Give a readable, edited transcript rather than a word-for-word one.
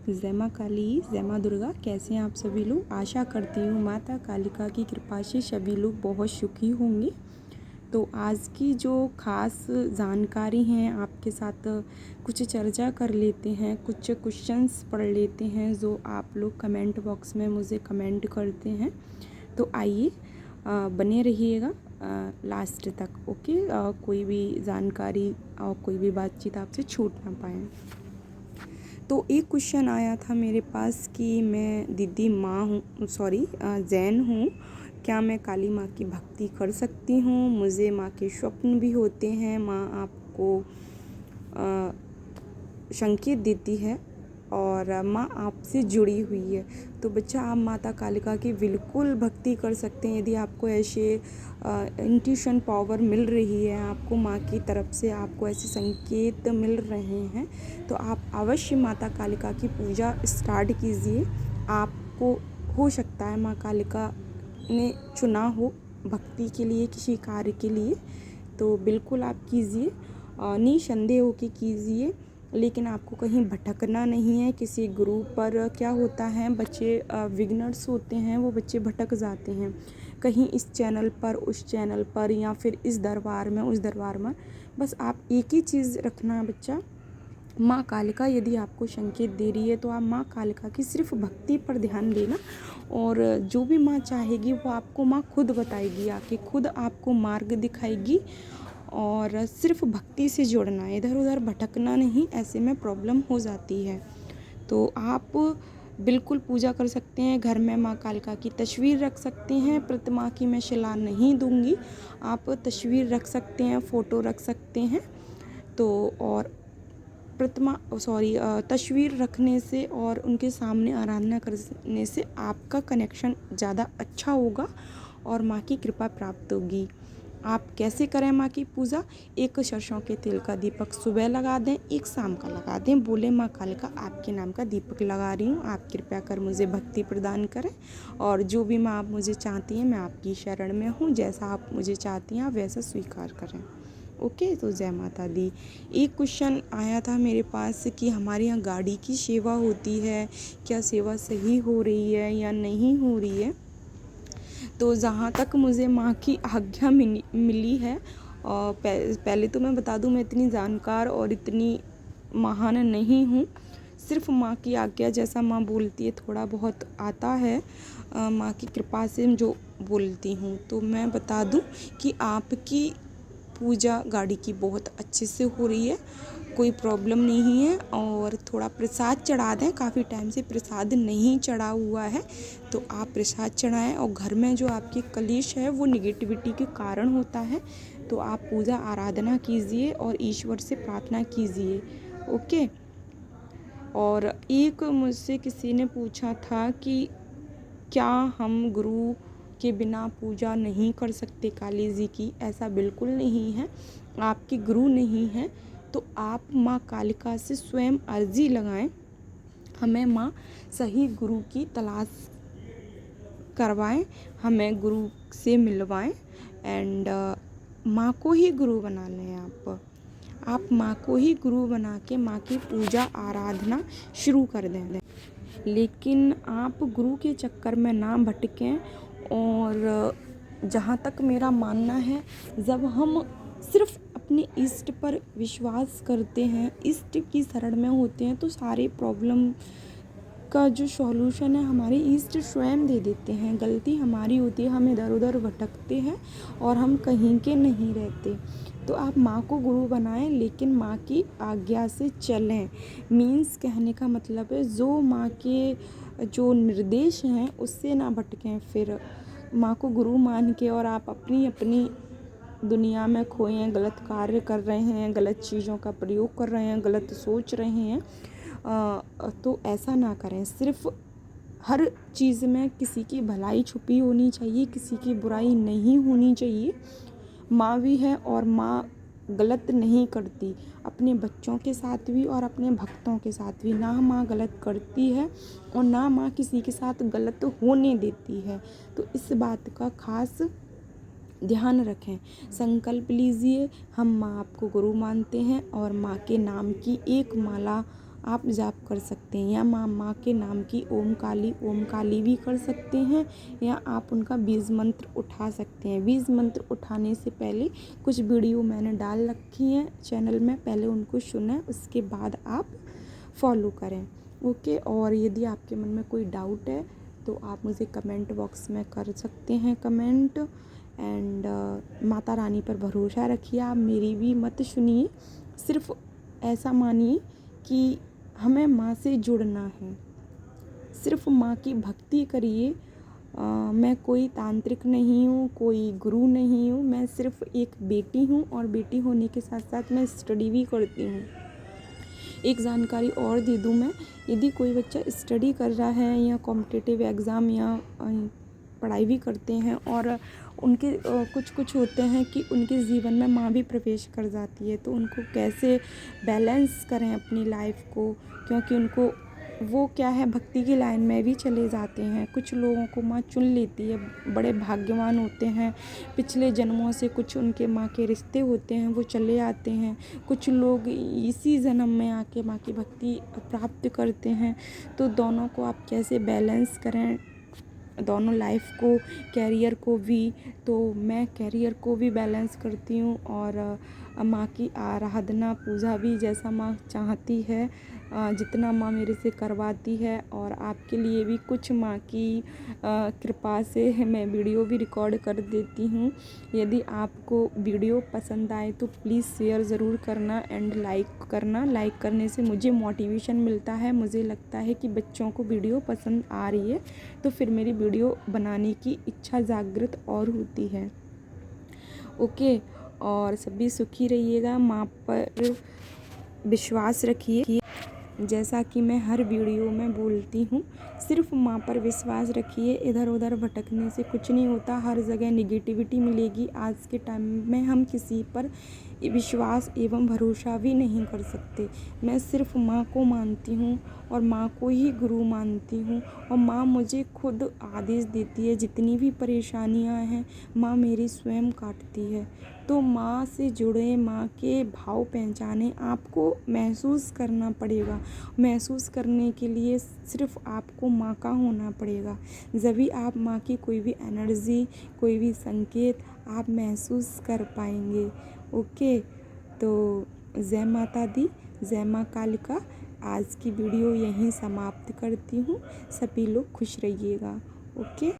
जय माँ काली, जय माँ दुर्गा। कैसे हैं आप सभी लोग? आशा करती हूँ माता कालिका की कृपा से सभी लोग बहुत सुखी होंगे। तो आज की जो ख़ास जानकारी हैं आपके साथ कुछ चर्चा कर लेते हैं, कुछ क्वेश्चंस पढ़ लेते हैं जो आप लोग कमेंट बॉक्स में मुझे कमेंट करते हैं। तो आइए बने रहिएगा लास्ट तक। ओके, कोई भी जानकारी और कोई भी बातचीत आपसे छूट ना पाए। तो एक क्वेश्चन आया था मेरे पास कि मैं दीदी माँ हूँ, जैन हूँ, क्या मैं काली माँ की भक्ति कर सकती हूँ? मुझे माँ के स्वप्न भी होते हैं, माँ आपको संकेत देती है और माँ आपसे जुड़ी हुई है। तो बच्चा, आप माता कालिका की बिल्कुल भक्ति कर सकते हैं यदि आपको ऐसे इंट्यूशन पावर मिल रही है, आपको माँ की तरफ से आपको ऐसे संकेत मिल रहे हैं, तो आप अवश्य माता कालिका की पूजा स्टार्ट कीजिए। आपको हो सकता है माँ कालिका ने चुना हो भक्ति के लिए, किसी कार्य के लिए, तो बिल्कुल आप कीजिए, निसंदेह होकर कीजिए। लेकिन आपको कहीं भटकना नहीं है किसी गुरु पर। क्या होता है, बच्चे बिगिनर्स होते हैं, वो बच्चे भटक जाते हैं कहीं इस चैनल पर उस चैनल पर, या फिर इस दरबार में उस दरबार में। बस आप एक ही चीज़ रखना बच्चा, माँ कालिका यदि आपको संकेत दे रही है तो आप माँ कालिका की सिर्फ भक्ति पर ध्यान देना, और जो भी माँ चाहेगी वो आपको माँ खुद बताएगी, आके खुद आपको मार्ग दिखाएगी। और सिर्फ भक्ति से जुड़ना है, इधर उधर भटकना नहीं, ऐसे में प्रॉब्लम हो जाती है। तो आप बिल्कुल पूजा कर सकते हैं। घर में माँ कालिका की तस्वीर रख सकते हैं। प्रतिमा की मैं सलाह नहीं दूंगी, आप तस्वीर रख सकते हैं, फ़ोटो रख सकते हैं। तो और तस्वीर रखने से और उनके सामने आराधना करने से आपका कनेक्शन ज़्यादा अच्छा होगा और माँ की कृपा प्राप्त होगी। आप कैसे करें माँ की पूजा? एक सरसों के तेल का दीपक सुबह लगा दें, एक शाम का लगा दें। बोले माँ कालिका आपके नाम का दीपक लगा रही हूँ, आप कृपया कर मुझे भक्ति प्रदान करें, और जो भी माँ आप मुझे चाहती हैं मैं आपकी शरण में हूँ, जैसा आप मुझे चाहती हैं आप वैसा स्वीकार करें। ओके, तो जय माता दी। एक क्वेश्चन आया था मेरे पास कि हमारे यहाँ गाड़ी की सेवा होती है, क्या सेवा सही हो रही है या नहीं हो रही है? तो जहाँ तक मुझे माँ की आज्ञा मिली है, और पहले तो मैं बता दूँ मैं इतनी जानकार और इतनी महान नहीं हूँ, सिर्फ माँ की आज्ञा जैसा माँ बोलती है थोड़ा बहुत आता है, माँ की कृपा से जो बोलती हूँ। तो मैं बता दूँ कि आपकी पूजा गाड़ी की बहुत अच्छे से हो रही है, कोई प्रॉब्लम नहीं है। और थोड़ा प्रसाद चढ़ा दें, काफ़ी टाइम से प्रसाद नहीं चढ़ा हुआ है तो आप प्रसाद चढ़ाएं। और घर में जो आपकी कलेश है वो निगेटिविटी के कारण होता है, तो आप पूजा आराधना कीजिए और ईश्वर से प्रार्थना कीजिए। ओके। और एक मुझसे किसी ने पूछा था कि क्या हम गुरु के बिना पूजा नहीं कर सकते काली जी की? ऐसा बिल्कुल नहीं है। आपके गुरु नहीं हैं तो आप माँ कालिका से स्वयं अर्जी लगाएं, हमें माँ सही गुरु की तलाश करवाएं, हमें गुरु से मिलवाएं, एंड माँ को ही गुरु बना लें। आप माँ को ही गुरु बना के माँ की पूजा आराधना शुरू कर दें। लेकिन आप गुरु के चक्कर में ना भटकें। और जहाँ तक मेरा मानना है, जब हम सिर्फ अपने इष्ट पर विश्वास करते हैं, इष्ट की शरण में होते हैं, तो सारे प्रॉब्लम का जो सॉल्यूशन है हमारे इष्ट स्वयं दे देते हैं। गलती हमारी होती है, हम इधर उधर भटकते हैं और हम कहीं के नहीं रहते। तो आप माँ को गुरु बनाएं, लेकिन माँ की आज्ञा से चलें। मीन्स कहने का मतलब है जो माँ के जो निर्देश हैं उससे ना भटकें। फिर माँ को गुरु मान के और आप अपनी अपनी दुनिया में खोए हैं, गलत कार्य कर रहे हैं, गलत चीज़ों का प्रयोग कर रहे हैं, गलत सोच रहे हैं, तो ऐसा ना करें। सिर्फ हर चीज़ में किसी की भलाई छुपी होनी चाहिए, किसी की बुराई नहीं होनी चाहिए। माँ भी है और माँ गलत नहीं करती, अपने बच्चों के साथ भी और अपने भक्तों के साथ भी। ना माँ गलत करती है और ना माँ किसी के साथ गलत होने देती है। तो इस बात का खास ध्यान रखें। संकल्प लीजिए, हम माँ आपको गुरु मानते हैं और माँ के नाम की एक माला आप जाप कर सकते हैं, या माँ के नाम की ओम काली भी कर सकते हैं, या आप उनका बीज मंत्र उठा सकते हैं। बीज मंत्र उठाने से पहले कुछ वीडियो मैंने डाल रखी हैं चैनल में, पहले उनको सुनें, उसके बाद आप फॉलो करें। ओके, और यदि आपके मन में कोई डाउट है तो आप मुझे कमेंट बॉक्स में कर सकते हैं कमेंट। एंड माता रानी पर भरोसा रखिए, आप मेरी भी मत सुनिए, सिर्फ ऐसा मानिए कि हमें माँ से जुड़ना है, सिर्फ माँ की भक्ति करिए। मैं कोई तांत्रिक नहीं हूँ, कोई गुरु नहीं हूँ, मैं सिर्फ एक बेटी हूँ, और बेटी होने के साथ साथ मैं स्टडी भी करती हूँ। एक जानकारी और दे दूँ मैं, यदि कोई बच्चा स्टडी कर रहा है या कॉम्पिटिटिव एग्ज़ाम या पढ़ाई भी करते हैं, और उनके कुछ होते हैं कि उनके जीवन में माँ भी प्रवेश कर जाती है, तो उनको कैसे बैलेंस करें अपनी लाइफ को, क्योंकि उनको वो क्या है, भक्ति की लाइन में भी चले जाते हैं। कुछ लोगों को माँ चुन लेती है, बड़े भाग्यवान होते हैं, पिछले जन्मों से कुछ उनके माँ के रिश्ते होते हैं, वो चले आते हैं। कुछ लोग इसी जन्म में आके माँ की भक्ति प्राप्त करते हैं। तो दोनों को आप कैसे बैलेंस करें, दोनों लाइफ को, कैरियर को भी, तो मैं कैरियर को भी बैलेंस करती हूँ, और माँ की आराधना पूजा भी जैसा माँ चाहती है, जितना माँ मेरे से करवाती है। और आपके लिए भी कुछ माँ की कृपा से मैं वीडियो भी रिकॉर्ड कर देती हूँ। यदि आपको वीडियो पसंद आए तो प्लीज़ शेयर ज़रूर करना एंड लाइक करना। लाइक करने से मुझे मोटिवेशन मिलता है, मुझे लगता है कि बच्चों को वीडियो पसंद आ रही है, तो फिर मेरी वीडियो बनाने की इच्छा जागृत और होती है। ओके, और सभी सुखी रहिएगा, माँ पर विश्वास रखिए। जैसा कि मैं हर वीडियो में बोलती हूँ, सिर्फ माँ पर विश्वास रखिए, इधर उधर भटकने से कुछ नहीं होता, हर जगह निगेटिविटी मिलेगी। आज के टाइम में हम किसी पर विश्वास एवं भरोसा भी नहीं कर सकते। मैं सिर्फ माँ को मानती हूँ और माँ को ही गुरु मानती हूँ, और माँ मुझे खुद आदेश देती है, जितनी भी परेशानियाँ हैं माँ मेरी स्वयं काटती है। तो माँ से जुड़े, माँ के भाव पहचाने, आपको महसूस करना पड़ेगा। महसूस करने के लिए सिर्फ आपको माँ का होना पड़ेगा, जभी आप माँ की कोई भी एनर्जी, कोई भी संकेत आप महसूस कर पाएंगे। ओके, तो जय माता दी, जय माँ कालिका। आज की वीडियो यहीं समाप्त करती हूँ, सभी लोग खुश रहिएगा। ओके।